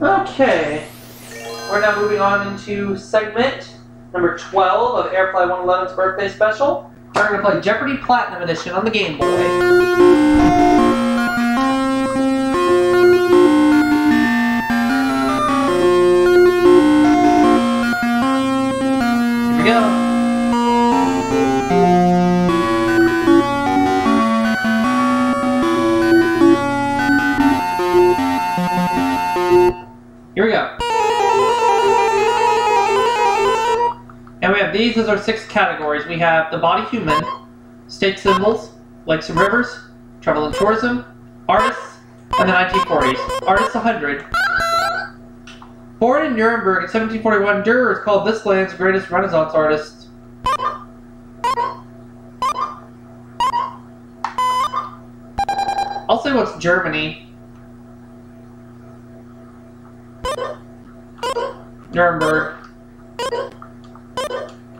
Okay. We're now moving on into segment number 12 of AirFly111's birthday special. We're going to play Jeopardy Platinum Edition on the Game Boy. Here we go. Here we go. And we have these as our 6 categories. We have the body human, state symbols, lakes and rivers, travel and tourism, artists, and the 1940s. Artists 100. Born in Nuremberg in 1741, Dürer is called this land's greatest Renaissance artist. I'll say what's Germany. Nuremberg.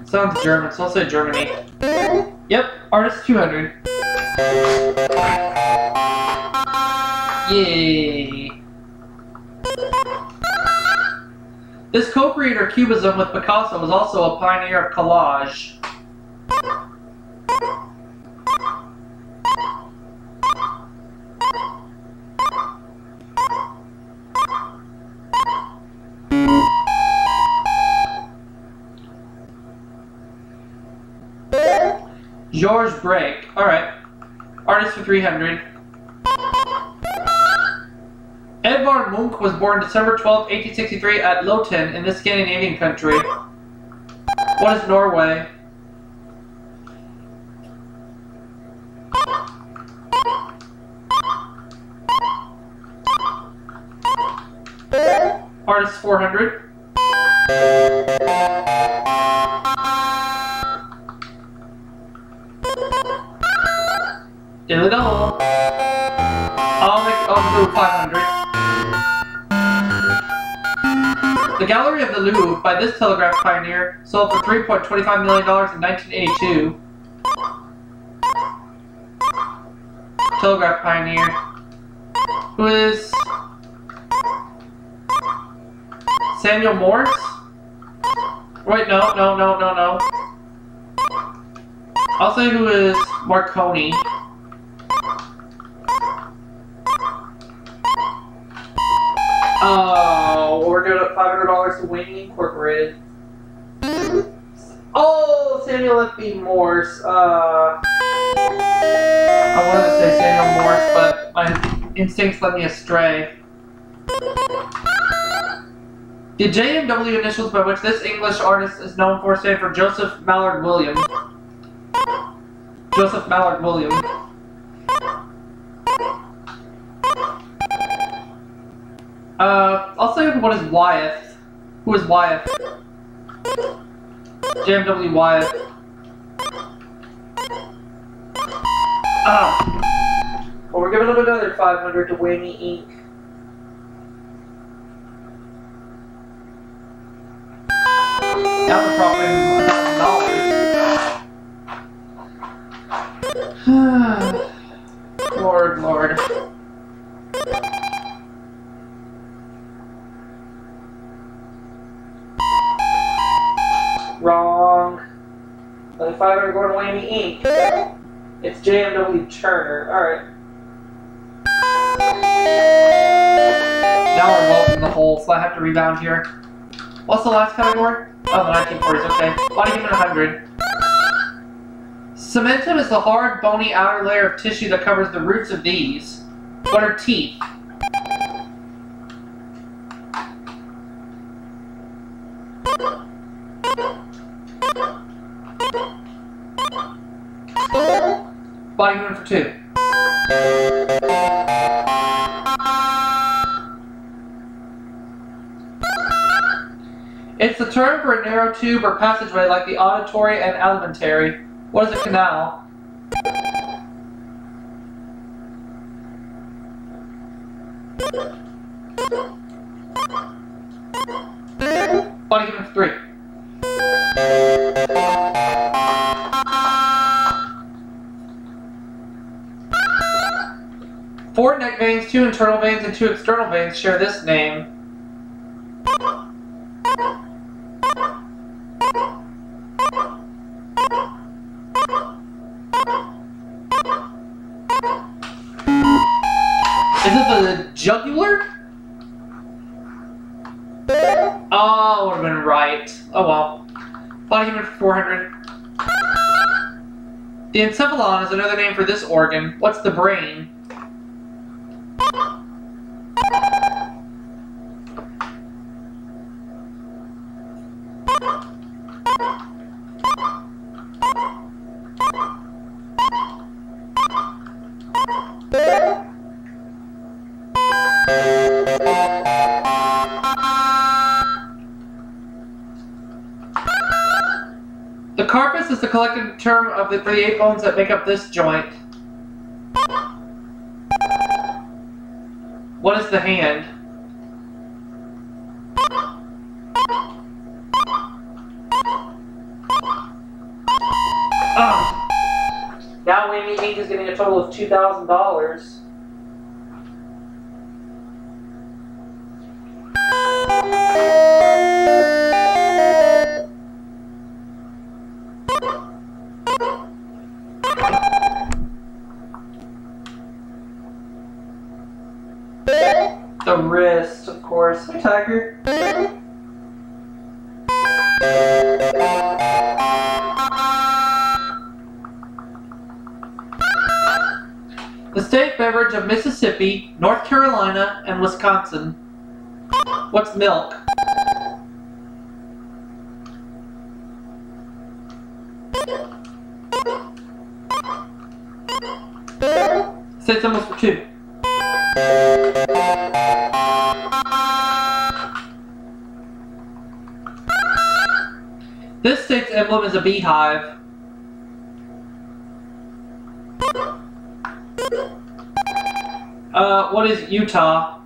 Sounds German, so I'll say Germany. Yep, artist 200. Yay! This co-creator of Cubism with Picasso was also a pioneer of collage. Georges Braque. Alright. Artist for 300. Edvard Munch was born December 12, 1863 at Loten in this Scandinavian country. What is Norway? Artist 400. Dilly double. I'll do 500. The Gallery of the Louvre by this telegraph pioneer sold for $3.25 million in 1982. Telegraph pioneer. Who is Samuel Morse? Wait, no. I'll say who is Marconi. Oh, we're doing $500 to Whammy Incorporated. Oh, Samuel F.B. Morse. I wanted to say Samuel Morse, but my instincts led me astray. The JMW initials by which this English artist is known for stand for Joseph Mallard William. Joseph Mallard William. I'll say what is Wyeth. Who is Wyeth? JMW Wyeth. Well, we're giving him another 500 to Whammy Inc. Now we're probably $1,000. Lord. Wrong. Another 500 going to Whammy Inc. It's JMW Turner. Alright. Now we're both in the hole, so I have to rebound here. What's the last category? Oh, the 1940s, okay. Body human 100. Cementum is the hard, bony outer layer of tissue that covers the roots of these. What are teeth? Body human for 2. It's the term for a narrow tube or passageway like the auditory and alimentary. What is a canal? Body human for 3. Four neck veins, 2 internal veins, and 2 external veins share this name. Is it the jugular? Oh, would have been right. Oh well. Body human for 400. The encephalon is another name for this organ. What's the brain? The carpus is the collective term for the 8 bones that make up this joint. What is the hand? Oh. Now Whammy Inc. is getting a total of $2,000. The wrist, of course. Hey, Tiger. The state beverage of Mississippi, North Carolina, and Wisconsin. What's milk? State symbols for 2. This state's emblem is a beehive. What is Utah?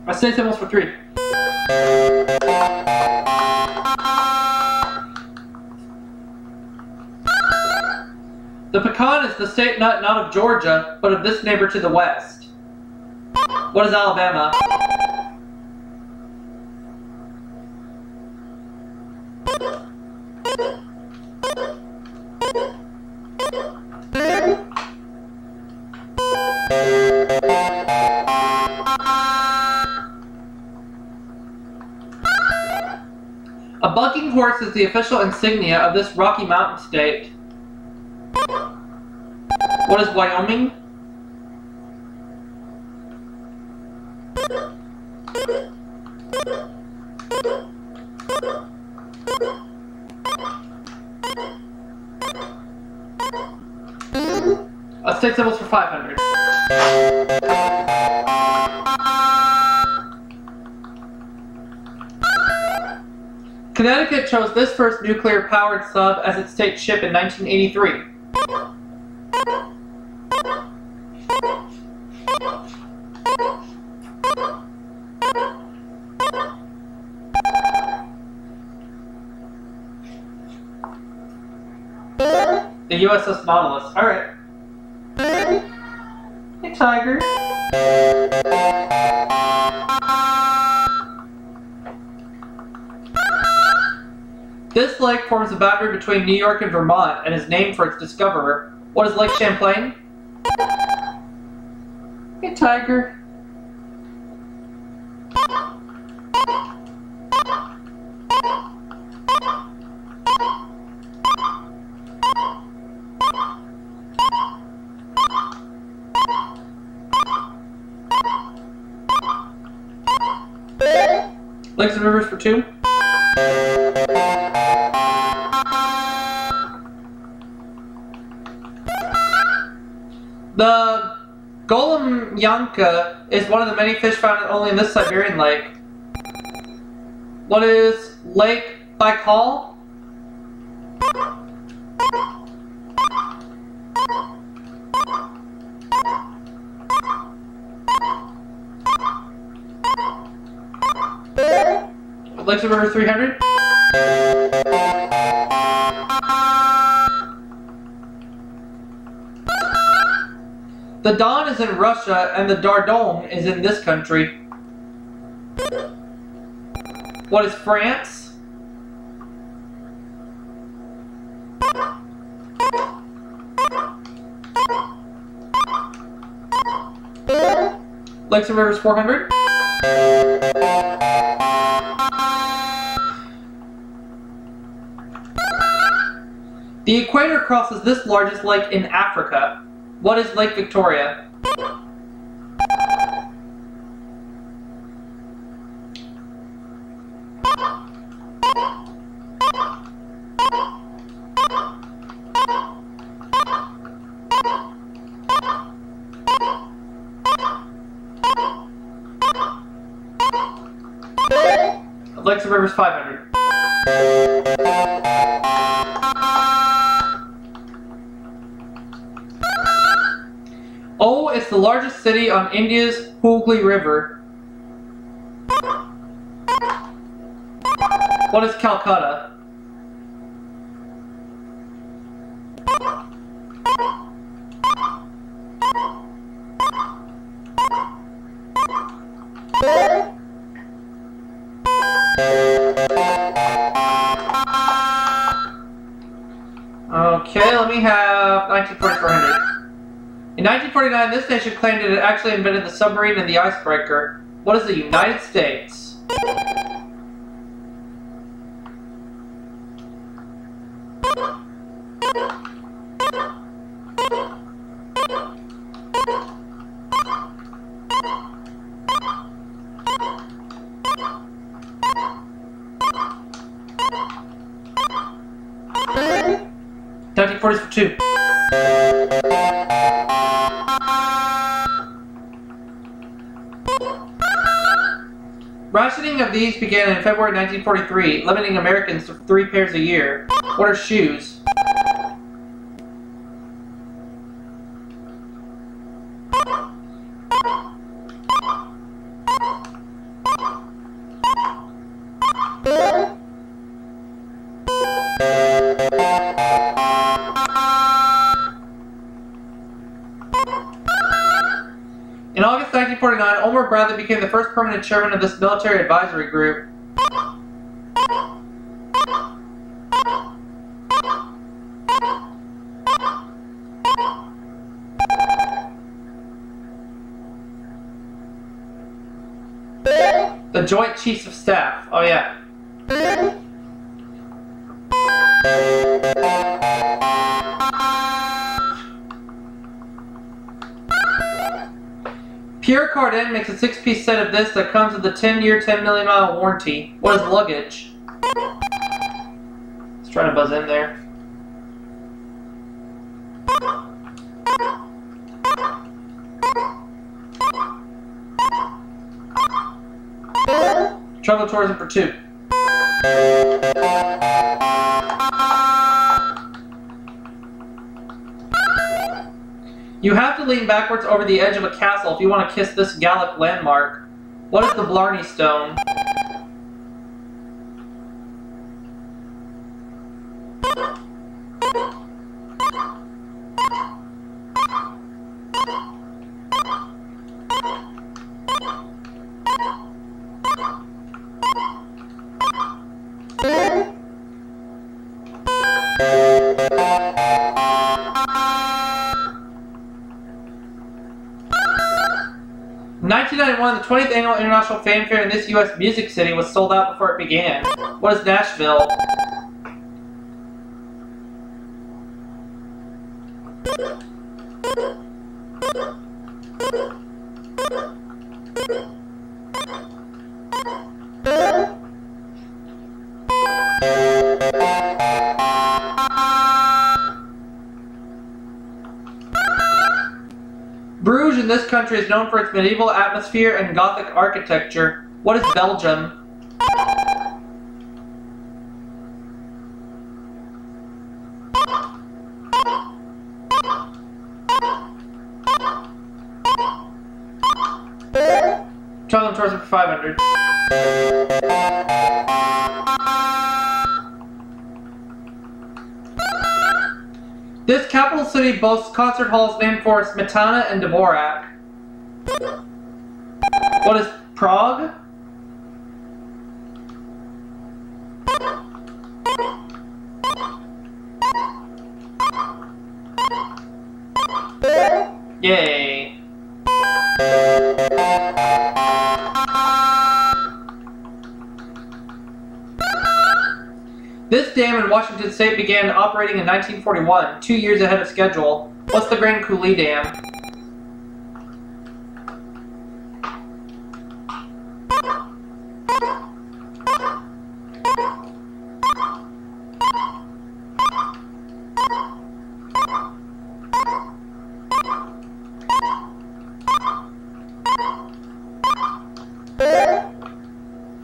I say symbols for 3. The pecan is the state nut not of Georgia, but of this neighbor to the west. What is Alabama? A bucking horse is the official insignia of this Rocky Mountain state. What is Wyoming? State symbols for 500. Connecticut chose this first nuclear-powered sub as its state ship in 1983. The USS Nautilus. Alright. Hey, Tiger. This lake forms the boundary between New York and Vermont and is named for its discoverer. What is Lake Champlain? Hey, Tiger. Lakes and rivers for 2. The Golem is one of the many fish found only in this Siberian lake. What is Lake Baikal? Lakes and rivers 300. The Don is in Russia, and the Dordogne is in this country. What is France? Lakes and Rivers 400. The equator crosses this largest lake in Africa. What is Lake Victoria? Lakes and Rivers 500. O is the largest city on India's Hooghly River. What is Calcutta? Okay, let me have 1940 In 1949, this nation claimed it had actually invented the submarine and the icebreaker. What is the United States? $1940s for 2. Rationing of these began in February 1943, limiting Americans to 3 pairs a year. What are shoes? In August 1949, Omar Bradley became the first permanent chairman of this military advisory group. The Joint Chiefs of Staff. Oh yeah. Pierre Cardin makes a 6-piece set of this that comes with a 10-year, 10 million mile warranty. What is luggage? Let's try to buzz in there. Travel tourism for 2. You have to lean backwards over the edge of a castle if you want to kiss this Gallic landmark. What is the Blarney Stone? In 1991, the 20th Annual International Fanfare in this U.S. music city was sold out before it began. What is Nashville? Bruges in this country is known for its medieval atmosphere and Gothic architecture. What is Belgium? Travel and tourism for 500. This capital city boasts concert halls named for Smetana and Dvorak. What is Prague? Yay. This dam in Washington State began operating in 1941, 2 years ahead of schedule. What's the Grand Coulee Dam?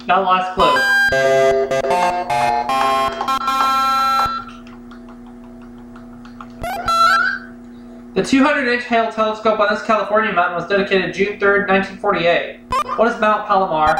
Now last clue. The 200-inch Hale telescope on this California mountain was dedicated June 3rd, 1948. What is Mount Palomar?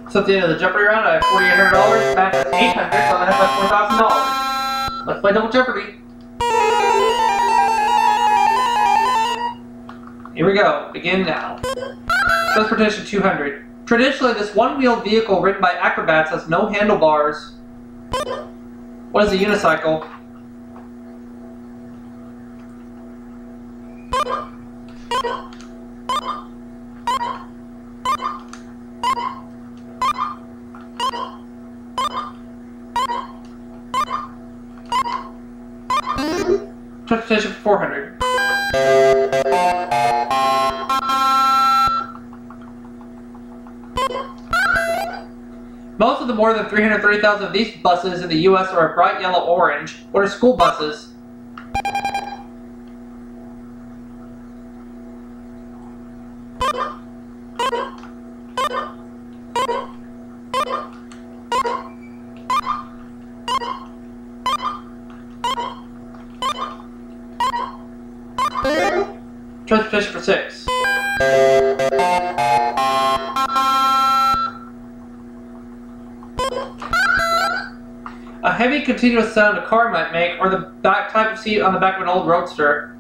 So at the end of the Jeopardy round, I have $4,800, Matt has $800, so I'm going to have $4,000. Let's play Double Jeopardy. Here we go. Begin now. Transportation 200. Traditionally, this one-wheeled vehicle ridden by acrobats has no handlebars. What is a unicycle? Transportation for 400. Most of the more than 330,000 of these buses in the U.S. are a bright yellow-orange. What are school buses? Transportation for 6. A heavy, continuous sound a car might make, or the back type of seat on the back of an old roadster.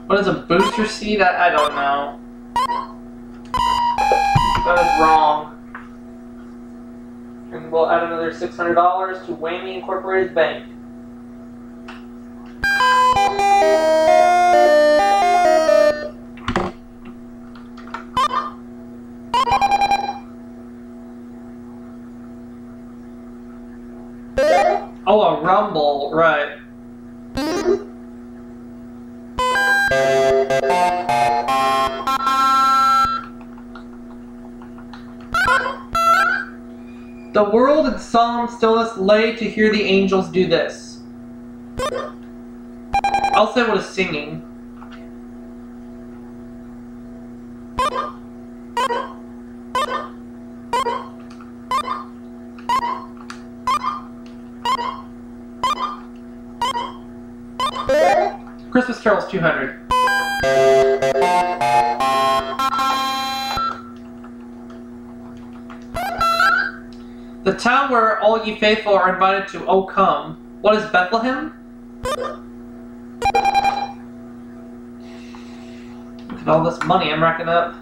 What is a booster seat? I don't know. That is wrong. And we'll add another $600 to Whammy Incorporated's bank. Oh, a rumble, right. The world in solemn stillness lay to hear the angels do this. I'll say what is singing. Christmas Carols 200. The town where all ye faithful are invited to, O come. What is Bethlehem? Look at all this money I'm racking up.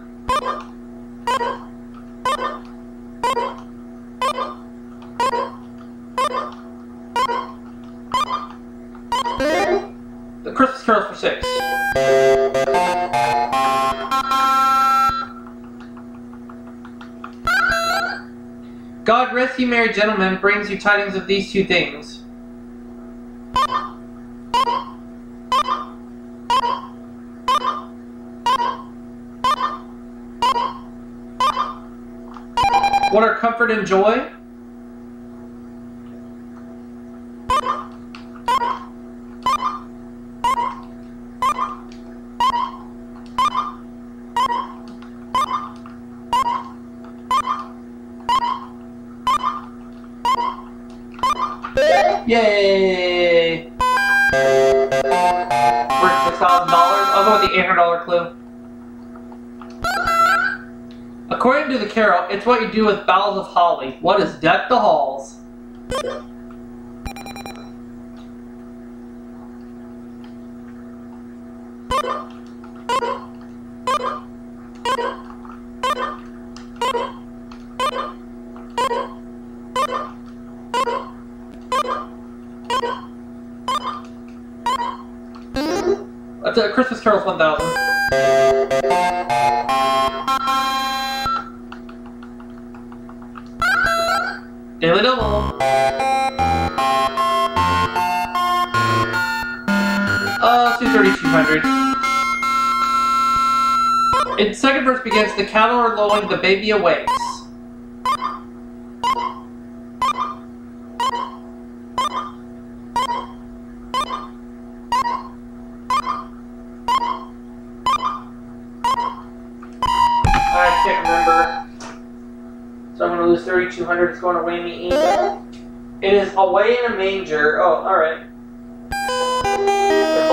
The Christmas Carols for 6. God rest ye merry gentlemen, brings you tidings of these two things. What are comfort and joy? Yay! Worth $6,000. I'll go with the $800 clue. According to the carol, it's what you do with boughs of holly. What is deck the halls? That's a Christmas Carol's 1000. Daily double. Let's do 3,200. Its second verse begins, the cattle are lowing, the baby awakes. I can't remember. So I'm going to lose 3,200. It's going to Whammy Inc. It is away in a manger. Oh, alright. I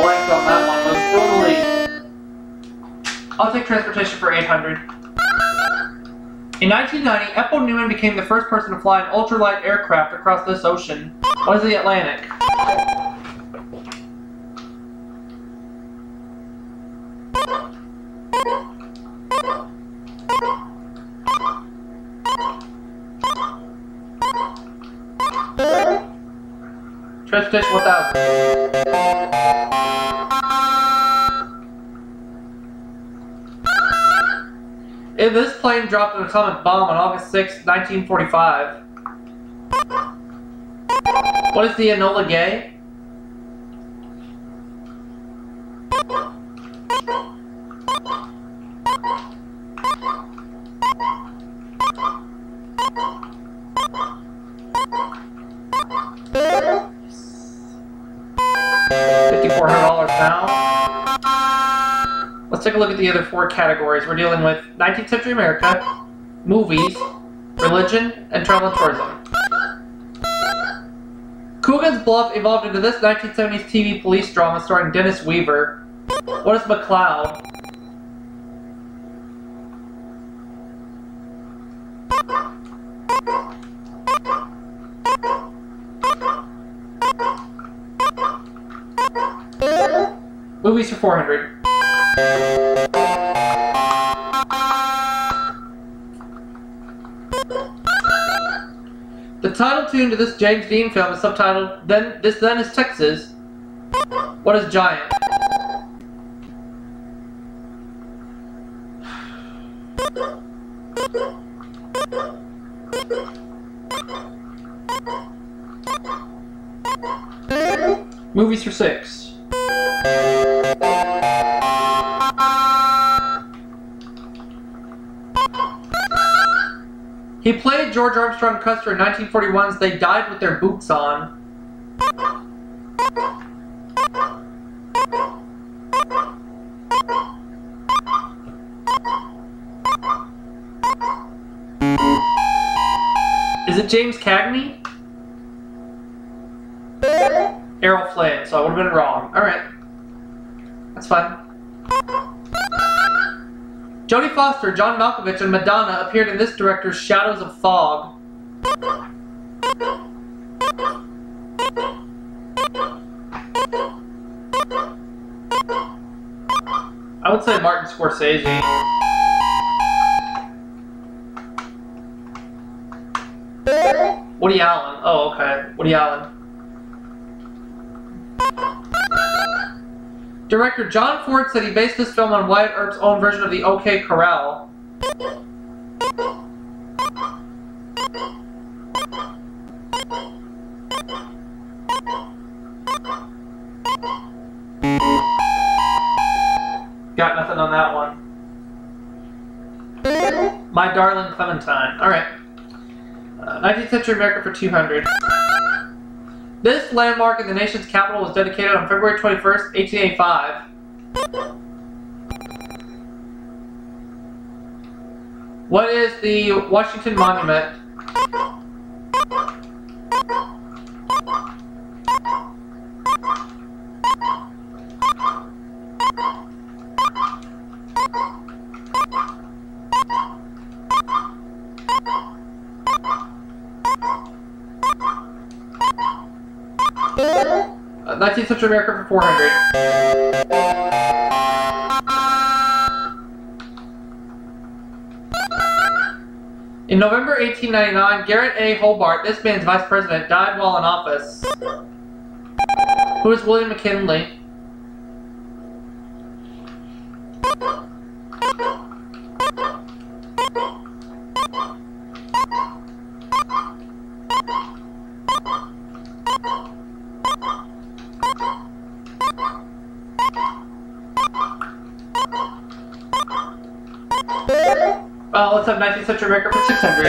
blanked on that one. I'm still in the lead. I'll take transportation for 800. In 1990, Ethel Newman became the first person to fly an ultralight aircraft across this ocean. What is the Atlantic? Transportation 1000. If this plane dropped an atomic bomb on August 6, 1945. What is the Enola Gay? $5,400 now. Let's take a look at the other four categories. We're dealing with 19th century America, movies, religion, and travel and tourism. Coogan's Bluff evolved into this 1970s TV police drama starring Dennis Weaver. What is McCloud? Movies for 400. The title tune to this James Dean film is subtitled This Then Is Texas. What is Giant? Movies for 6. He played George Armstrong Custer in 1941's They Died with Their Boots On. Is it James Cagney? Errol Flynn, so I would have been wrong. Alright. That's fine. Jodie Foster, John Malkovich, and Madonna appeared in this director's Shadows of Fog. I would say Martin Scorsese. Woody Allen. Oh, okay. Woody Allen. Director John Ford said he based this film on Wyatt Earp's own version of the OK Corral. Got nothing on that one. My Darling Clementine. Alright. 19th century America for 200. This landmark in the nation's capital was dedicated on February 21st, 1885. What is the Washington Monument? Uh, 19th century America for 400. In November 1899, Garrett A. Hobart, this man's vice president, died while in office. Who is William McKinley? Let's have 19th century America for 600.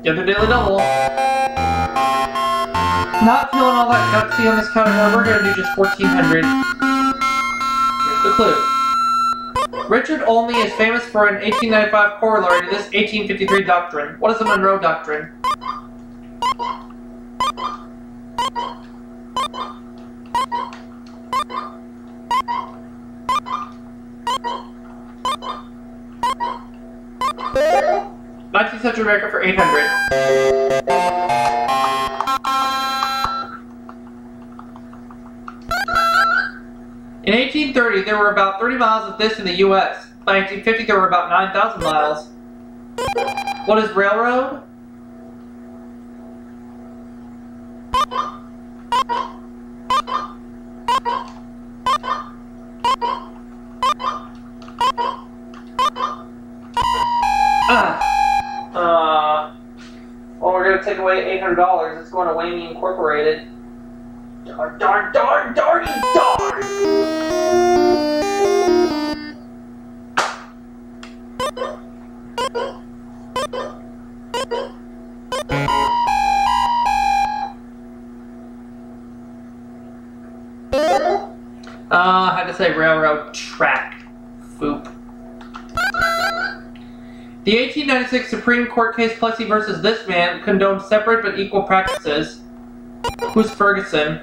The other daily double. Not feeling all that gutsy on this category, we're going to do just 1400. Here's the clue. Richard Olney is famous for an 1895 corollary to this 1853 doctrine. What is the Monroe Doctrine? Central America for 800. In 1830, there were about 30 miles of this in the U.S. By 1850, there were about 9,000 miles. What is railroad? Well, we're going to take away $800. It's going to Whammy Incorporated. Darn, darn, darn, darn, darn! I had to say railroad track. Foop. The 1896 Supreme Court case Plessy versus this man condoned separate but equal practices. Who's Ferguson?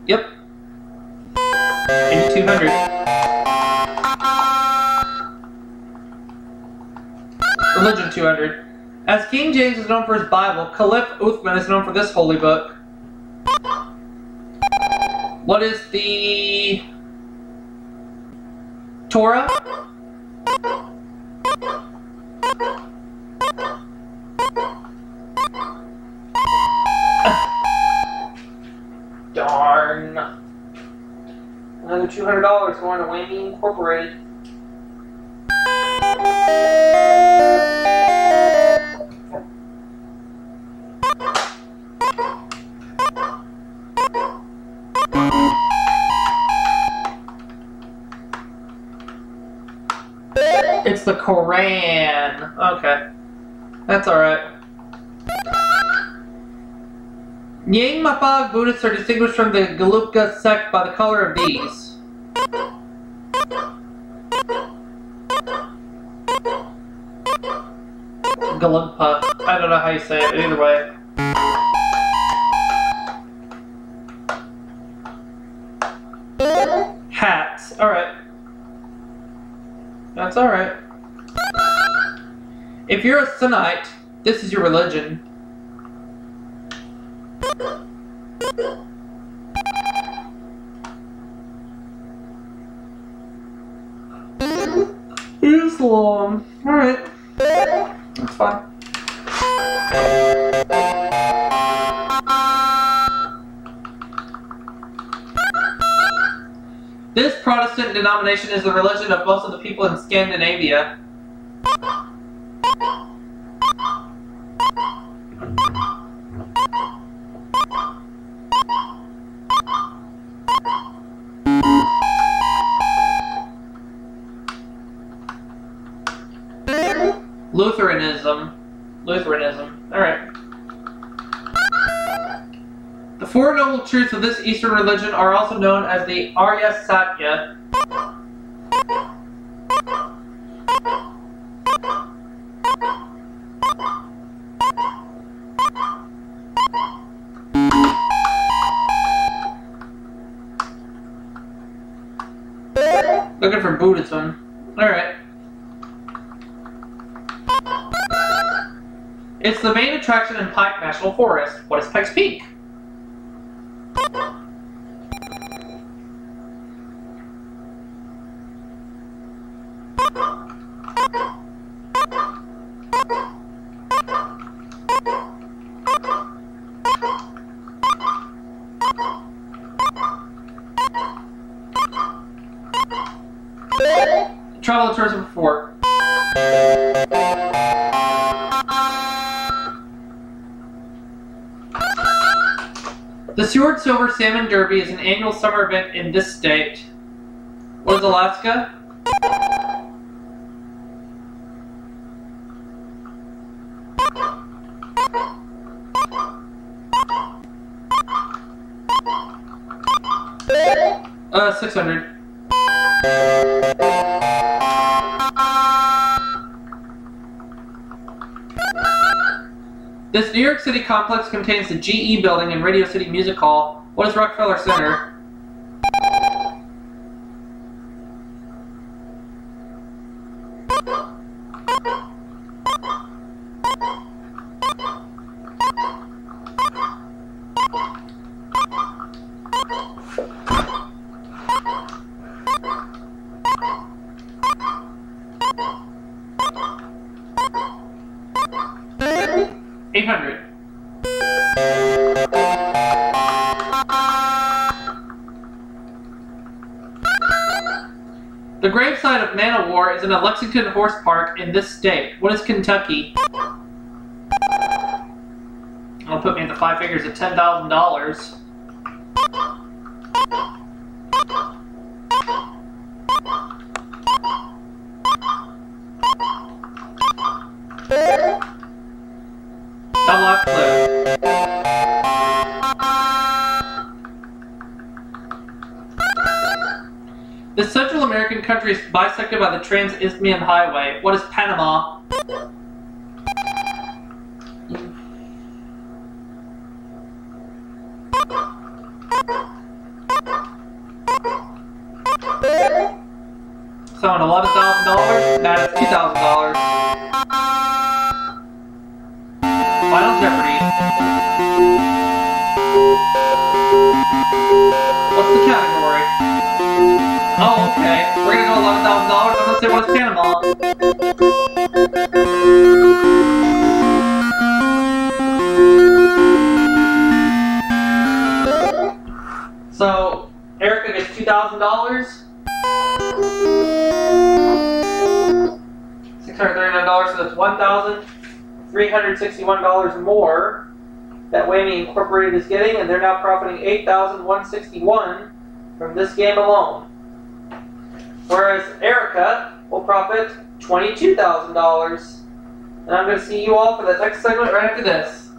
Yep. 8200. Religion 200. As King James is known for his Bible, Caliph Uthman is known for this holy book. What is the Torah? Darn. Another $200 going to Whammy Incorporated. It's the Koran. Okay. That's alright. Nyingma Buddhists are distinguished from the Gelugpa sect by the color of these. Gelugpa. I don't know how you say it, either way. Hats. Alright. That's alright. If you're a Sunnite, this is your religion. Islam. Alright. That's fine. This Protestant denomination is the religion of most of the people in Scandinavia. Lutheranism. Alright. The Four Noble Truths of this Eastern religion are also known as the Arya Satya. Looking for Buddhism. Alright. It's the main attraction in Pike National Forest. What is Pikes Peak? Travel and tourism 4. The Seward Silver Salmon Derby is an annual summer event in this state. What is Alaska? $600. This New York City complex contains the GE Building and Radio City Music Hall. What is Rockefeller Center? $800. The gravesite of Man of War is in a Lexington Horse Park in this state. What is Kentucky? That'll put me at the five figures at $10,000. That last clue. The Central American country is bisected by the Trans-Isthmian Highway. What is Panama? So, $11,000. That is $2,000. Final Jeopardy. What's the category? Oh, okay. We're gonna go $11,000. I'm gonna say what's Panama. So, Erica gets $2,000. $639, so that's $1,361 more that Whammy Incorporated is getting, and they're now profiting $8,161 from this game alone. Whereas Erica will profit $22,000. And I'm going to see you all for the next segment right after this.